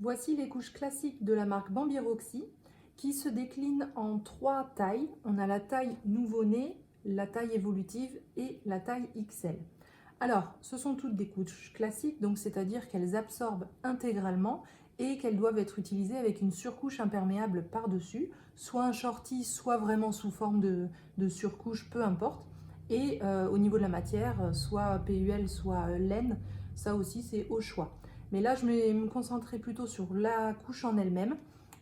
Voici les couches classiques de la marque Bambi Roxy qui se déclinent en 3 tailles. On a la taille nouveau-né, la taille évolutive et la taille XL. Alors, ce sont toutes des couches classiques, donc c'est-à-dire qu'elles absorbent intégralement et qu'elles doivent être utilisées avec une surcouche imperméable par-dessus, soit un shorty, soit vraiment sous forme de surcouche, peu importe. Et au niveau de la matière, soit PUL, soit laine, ça aussi c'est au choix. Mais là, je vais me concentrer plutôt sur la couche en elle-même.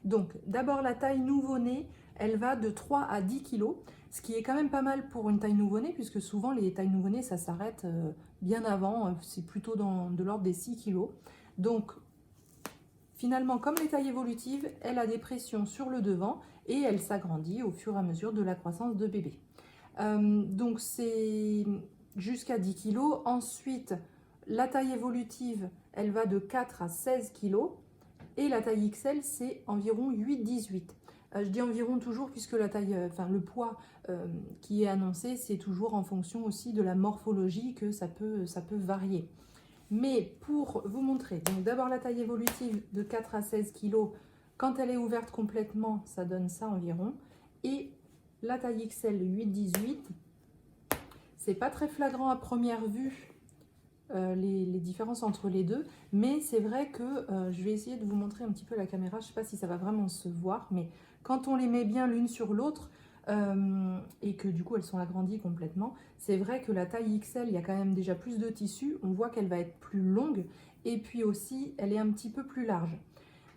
Donc, d'abord la taille nouveau-né, elle va de 3 à 10 kg, ce qui est quand même pas mal pour une taille nouveau-né, puisque souvent les tailles nouveau-né, ça s'arrête bien avant, c'est plutôt de l'ordre des 6 kg. Donc, finalement, comme les tailles évolutives, elle a des pressions sur le devant et elle s'agrandit au fur et à mesure de la croissance de bébé. Donc, c'est jusqu'à 10 kg. Ensuite, la taille évolutive, elle va de 4 à 16 kg. Et la taille XL, c'est environ 8-18. Je dis environ toujours puisque la taille, le poids qui est annoncé, c'est toujours en fonction aussi de la morphologie que ça peut varier. Mais pour vous montrer, donc d'abord la taille évolutive de 4 à 16 kg, quand elle est ouverte complètement, ça donne ça environ. Et la taille XL 8-18, c'est pas très flagrant à première vue les différences entre les deux, mais c'est vrai que je vais essayer de vous montrer un petit peu la caméra, je ne sais pas si ça va vraiment se voir, mais quand on les met bien l'une sur l'autre et que du coup elles sont agrandies complètement, c'est vrai que la taille XL, il y a quand même déjà plus de tissu, on voit qu'elle va être plus longue et puis aussi elle est un petit peu plus large.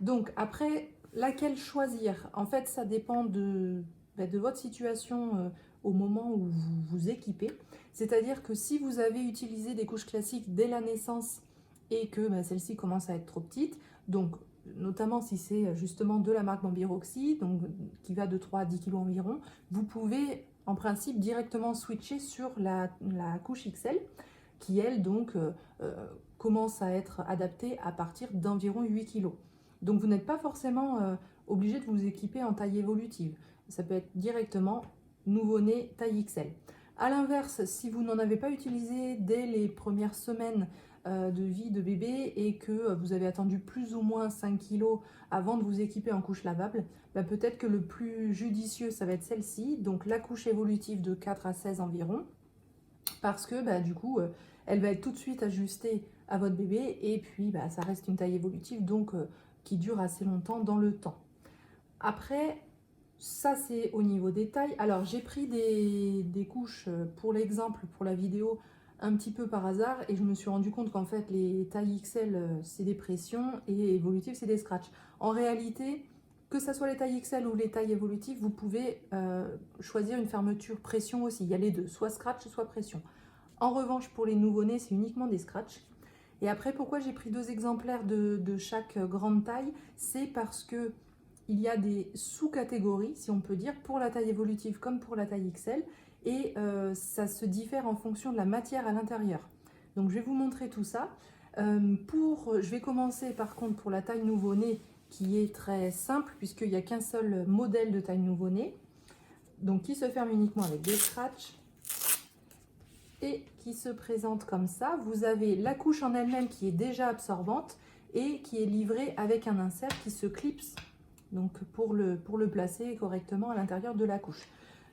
Donc après, laquelle choisir? En fait, ça dépend de votre situation au moment où vous vous équipez. C'est-à-dire que si vous avez utilisé des couches classiques dès la naissance et que celle-ci commence à être trop petite, donc notamment si c'est justement de la marque Bambi Roxy, donc qui va de 3 à 10 kg environ, vous pouvez en principe directement switcher sur la couche XL qui elle donc commence à être adaptée à partir d'environ 8 kg. Donc vous n'êtes pas forcément obligé de vous équiper en taille évolutive. Ça peut être directement nouveau-né taille XL. A l'inverse, si vous n'en avez pas utilisé dès les premières semaines de vie de bébé et que vous avez attendu plus ou moins 5 kg avant de vous équiper en couche lavable, peut-être que le plus judicieux, ça va être celle-ci, donc la couche évolutive de 4 à 16 environ, parce que du coup, elle va être tout de suite ajustée à votre bébé et puis ça reste une taille évolutive, donc qui dure assez longtemps dans le temps. Après, ça c'est au niveau des tailles. Alors j'ai pris des couches pour l'exemple, pour la vidéo, un petit peu par hasard et je me suis rendu compte qu'en fait les tailles XL c'est des pressions et évolutives c'est des scratchs. En réalité, que ce soit les tailles XL ou les tailles évolutives, vous pouvez choisir une fermeture pression aussi. Il y a les deux, soit scratch, soit pression. En revanche, pour les nouveau-nés, c'est uniquement des scratchs. Et après, pourquoi j'ai pris 2 exemplaires de chaque grande taille? C'est parce que il y a des sous-catégories, si on peut dire, pour la taille évolutive comme pour la taille XL, et ça se diffère en fonction de la matière à l'intérieur. Donc je vais vous montrer tout ça. Je vais commencer par contre pour la taille nouveau-né, qui est très simple, puisqu'il n'y a qu'un seul modèle de taille nouveau-né, donc qui se ferme uniquement avec des scratchs, et qui se présente comme ça. Vous avez la couche en elle-même qui est déjà absorbante, et qui est livrée avec un insert qui se clipse, donc pour le placer correctement à l'intérieur de la couche.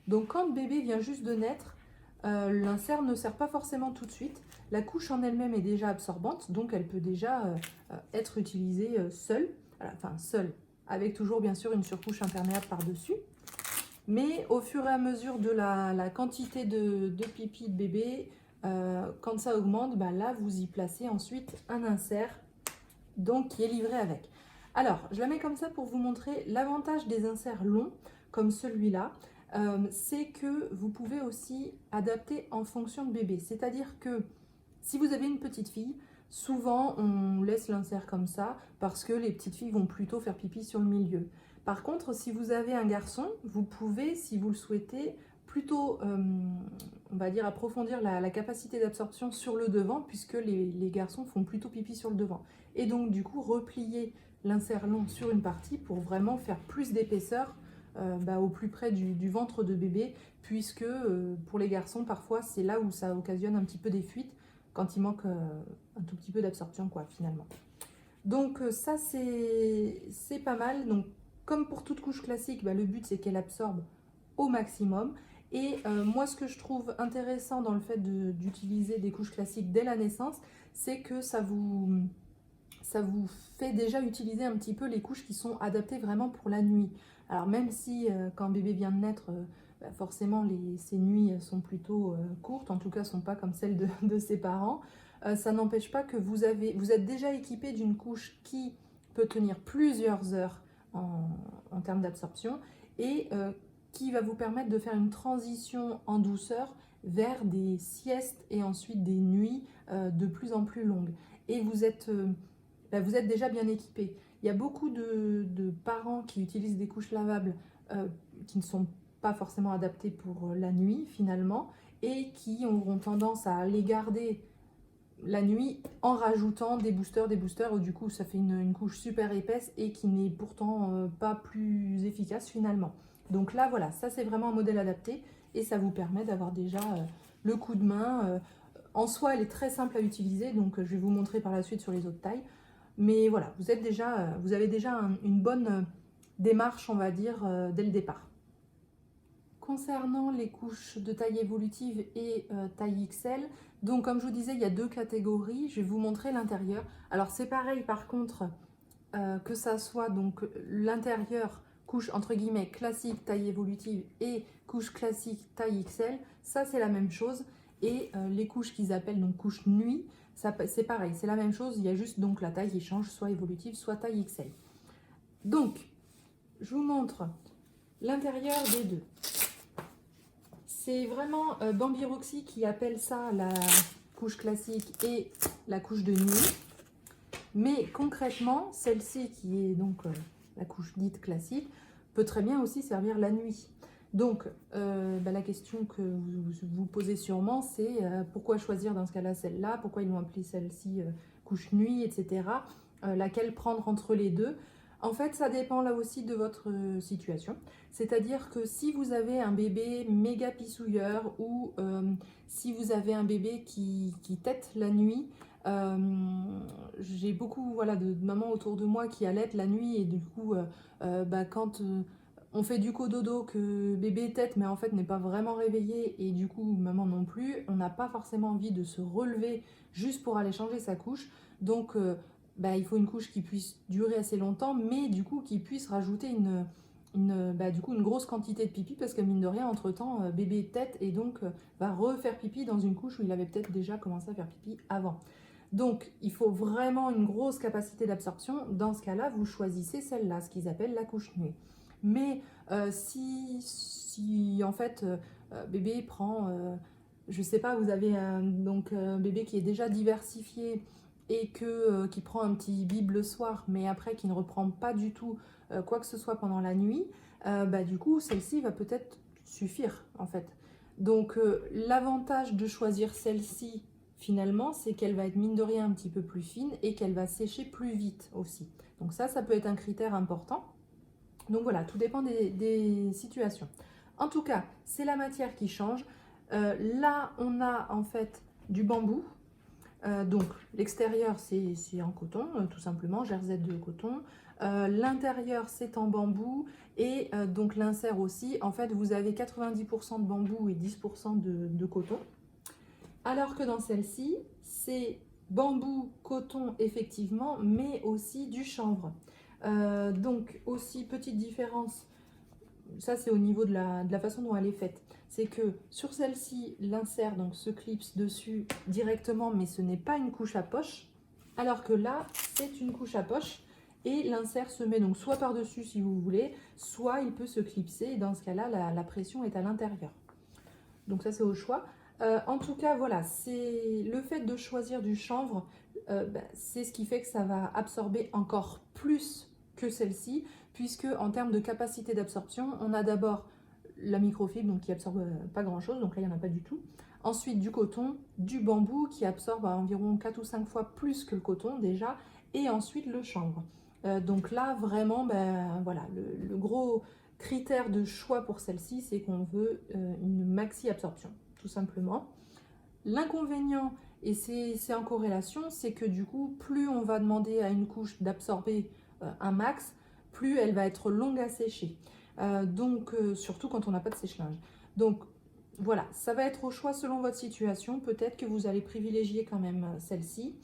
Donc quand le bébé vient juste de naître, l'insert ne sert pas forcément tout de suite. La couche en elle-même est déjà absorbante, donc elle peut déjà être utilisée seule, enfin seule, avec toujours bien sûr une surcouche imperméable par-dessus. Mais au fur et à mesure de la quantité de pipi de bébé, quand ça augmente, là vous y placez ensuite un insert donc qui est livré avec. Alors, je la mets comme ça pour vous montrer l'avantage des inserts longs, comme celui-là, c'est que vous pouvez aussi adapter en fonction de bébé. C'est-à-dire que si vous avez une petite fille, souvent on laisse l'insert comme ça parce que les petites filles vont plutôt faire pipi sur le milieu. Par contre, si vous avez un garçon, vous pouvez, si vous le souhaitez, plutôt, on va dire, approfondir la capacité d'absorption sur le devant, puisque les garçons font plutôt pipi sur le devant. Et donc, du coup, replier l'insert long sur une partie pour vraiment faire plus d'épaisseur au plus près du ventre de bébé, puisque pour les garçons, parfois, c'est là où ça occasionne un petit peu des fuites, quand il manque un tout petit peu d'absorption, quoi, finalement. Donc ça c'est pas mal. Donc comme pour toute couche classique, le but c'est qu'elle absorbe au maximum. Et moi ce que je trouve intéressant dans le fait d'utiliser des couches classiques dès la naissance, c'est que ça vous fait déjà utiliser un petit peu les couches qui sont adaptées vraiment pour la nuit. Alors même si quand bébé vient de naître, forcément ces nuits sont plutôt courtes, en tout cas ne sont pas comme celles de ses parents, ça n'empêche pas que vous êtes déjà équipé d'une couche qui peut tenir plusieurs heures en termes d'absorption et qui va vous permettre de faire une transition en douceur vers des siestes et ensuite des nuits de plus en plus longues. Et vous êtes déjà bien équipé. Il y a beaucoup de parents qui utilisent des couches lavables qui ne sont pas forcément adaptées pour la nuit finalement et qui auront tendance à les garder la nuit en rajoutant des boosters, où du coup ça fait une couche super épaisse et qui n'est pourtant pas plus efficace finalement. Donc là voilà, ça c'est vraiment un modèle adapté et ça vous permet d'avoir déjà le coup de main. En soi elle est très simple à utiliser, donc je vais vous montrer par la suite sur les autres tailles. Mais voilà, vous avez déjà une bonne démarche, on va dire, dès le départ. Concernant les couches de taille évolutive et taille XL, donc comme je vous disais, il y a deux catégories. Je vais vous montrer l'intérieur. Alors c'est pareil par contre, que ça soit donc l'intérieur couche entre guillemets classique taille évolutive et couche classique taille XL, ça c'est la même chose. Et les couches qu'ils appellent donc couche nuit, c'est pareil, c'est la même chose, il y a juste donc la taille qui change, soit évolutive, soit taille XL. Donc, je vous montre l'intérieur des deux. C'est vraiment Bambi Roxy qui appelle ça la couche classique et la couche de nuit. Mais concrètement, celle-ci qui est donc la couche dite classique, peut très bien aussi servir la nuit. Donc, la question que vous vous posez sûrement, c'est pourquoi choisir dans ce cas-là celle-là, pourquoi ils l'ont appelée celle-ci couche nuit, etc. Laquelle prendre entre les deux? En fait, ça dépend là aussi de votre situation. C'est-à-dire que si vous avez un bébé méga pissouilleur ou si vous avez un bébé qui tète la nuit, j'ai beaucoup de mamans autour de moi qui allaitent la nuit et du coup, quand on fait du cododo, que bébé tète mais en fait n'est pas vraiment réveillé et du coup maman non plus, on n'a pas forcément envie de se relever juste pour aller changer sa couche. Donc il faut une couche qui puisse durer assez longtemps, mais du coup qui puisse rajouter une grosse quantité de pipi, parce que mine de rien, entre temps, bébé tète et donc va refaire pipi dans une couche où il avait peut-être déjà commencé à faire pipi avant. Donc il faut vraiment une grosse capacité d'absorption. Dans ce cas-là, vous choisissez celle-là, ce qu'ils appellent la couche nuit. Mais si en fait bébé prend, je sais pas, vous avez un bébé qui est déjà diversifié et qui prend un petit bib le soir, mais après qui ne reprend pas du tout quoi que ce soit pendant la nuit, du coup celle-ci va peut-être suffire en fait. Donc l'avantage de choisir celle-ci finalement, c'est qu'elle va être mine de rien un petit peu plus fine et qu'elle va sécher plus vite aussi. Donc ça peut être un critère important. Donc voilà, tout dépend des situations. En tout cas, c'est la matière qui change. Là, on a en fait du bambou. Donc l'extérieur c'est en coton, tout simplement, jersey de coton. L'intérieur c'est en bambou et donc l'insert aussi. En fait, vous avez 90% de bambou et 10% de coton. Alors que dans celle-ci, c'est bambou, coton effectivement, mais aussi du chanvre. Donc aussi, petite différence, ça c'est au niveau de la façon dont elle est faite. C'est que sur celle-ci, l'insert donc se clipse dessus directement, mais ce n'est pas une couche à poche. Alors que là, c'est une couche à poche et l'insert se met donc soit par-dessus si vous voulez, soit il peut se clipser et dans ce cas-là, la pression est à l'intérieur. Donc ça c'est au choix. En tout cas, voilà, c'est le fait de choisir du chanvre, c'est ce qui fait que ça va absorber encore plus que celle-ci, puisque en termes de capacité d'absorption, on a d'abord la microfibre, donc qui absorbe pas grand-chose, donc là il n'y en a pas du tout. Ensuite du coton, du bambou qui absorbe à environ 4 ou 5 fois plus que le coton déjà, et ensuite le chanvre. Donc là vraiment, voilà, le gros critère de choix pour celle-ci, c'est qu'on veut une maxi absorption, tout simplement. L'inconvénient Et c'est en corrélation, c'est que du coup, plus on va demander à une couche d'absorber un max, plus elle va être longue à sécher. Surtout quand on n'a pas de sèche-linge. Donc, voilà, ça va être au choix selon votre situation. Peut-être que vous allez privilégier quand même celle-ci.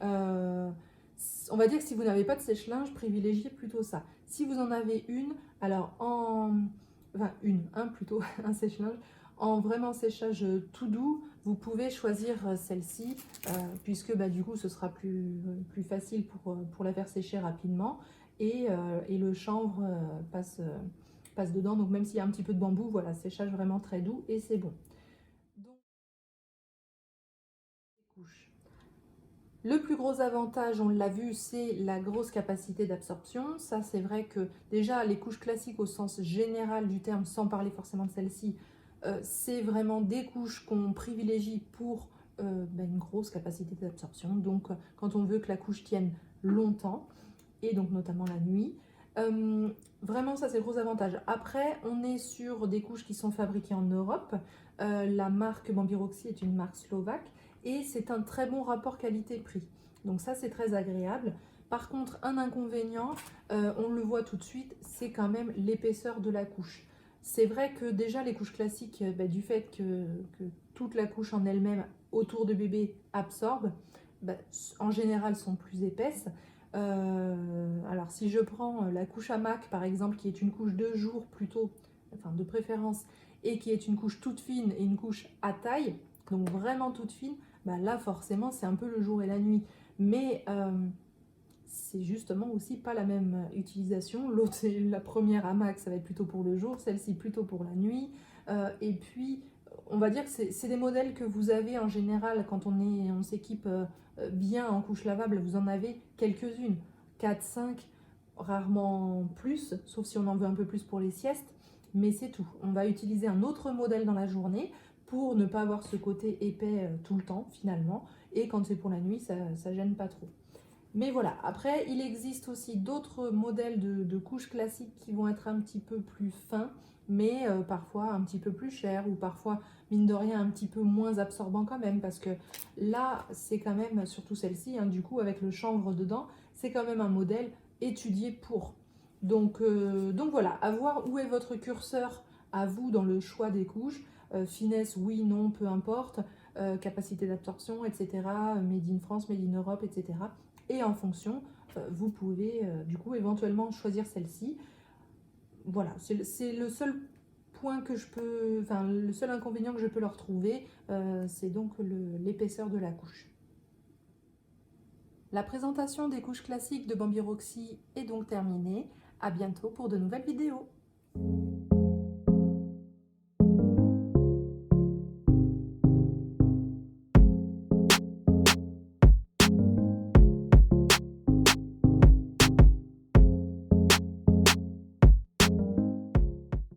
On va dire que si vous n'avez pas de sèche-linge, privilégiez plutôt ça. Si vous en avez une, alors un plutôt, un sèche-linge, en vraiment séchage tout doux, vous pouvez choisir celle-ci, puisque du coup ce sera plus facile pour la faire sécher rapidement. Et le chanvre passe dedans, donc même s'il y a un petit peu de bambou, voilà, séchage vraiment très doux et c'est bon. Donc, couches. Le plus gros avantage, on l'a vu, c'est la grosse capacité d'absorption. Ça, c'est vrai que déjà, les couches classiques au sens général du terme, sans parler forcément de celle-ci, c'est vraiment des couches qu'on privilégie pour une grosse capacité d'absorption. Donc, quand on veut que la couche tienne longtemps, et donc notamment la nuit. Vraiment, ça, c'est le gros avantage. Après, on est sur des couches qui sont fabriquées en Europe. La marque Bambiroxi est une marque slovaque et c'est un très bon rapport qualité-prix. Donc ça, c'est très agréable. Par contre, un inconvénient, on le voit tout de suite, c'est quand même l'épaisseur de la couche. C'est vrai que déjà, les couches classiques, du fait que toute la couche en elle-même autour de bébé absorbe, en général, sont plus épaisses. Alors si je prends la couche hamac par exemple, qui est une couche de jour plutôt, enfin de préférence, et qui est une couche toute fine et une couche à taille, donc vraiment toute fine, là forcément c'est un peu le jour et la nuit. Mais c'est justement aussi pas la même utilisation. L'autre, c'est la première hamac, ça va être plutôt pour le jour, celle-ci plutôt pour la nuit. Et puis on va dire que c'est des modèles que vous avez en général quand on s'équipe bien en couche lavable, vous en avez quelques-unes, 4, 5, rarement plus, sauf si on en veut un peu plus pour les siestes, mais c'est tout. On va utiliser un autre modèle dans la journée pour ne pas avoir ce côté épais tout le temps finalement, et quand c'est pour la nuit, ça gêne pas trop. Mais voilà, après il existe aussi d'autres modèles de couches classiques qui vont être un petit peu plus fins, mais parfois un petit peu plus chers, ou parfois mine de rien un petit peu moins absorbant quand même, parce que là c'est quand même, surtout celle-ci, du coup avec le chanvre dedans, c'est quand même un modèle étudié pour. Donc voilà, à voir où est votre curseur à vous dans le choix des couches. Finesse, oui, non, peu importe, capacité d'absorption, etc., made in France, made in Europe, etc. Et en fonction, vous pouvez du coup éventuellement choisir celle-ci. Voilà, c'est le seul point que je peux, enfin le seul inconvénient que je peux leur trouver, c'est donc l'épaisseur de la couche. La présentation des couches classiques de Bambiroxi est donc terminée. À bientôt pour de nouvelles vidéos.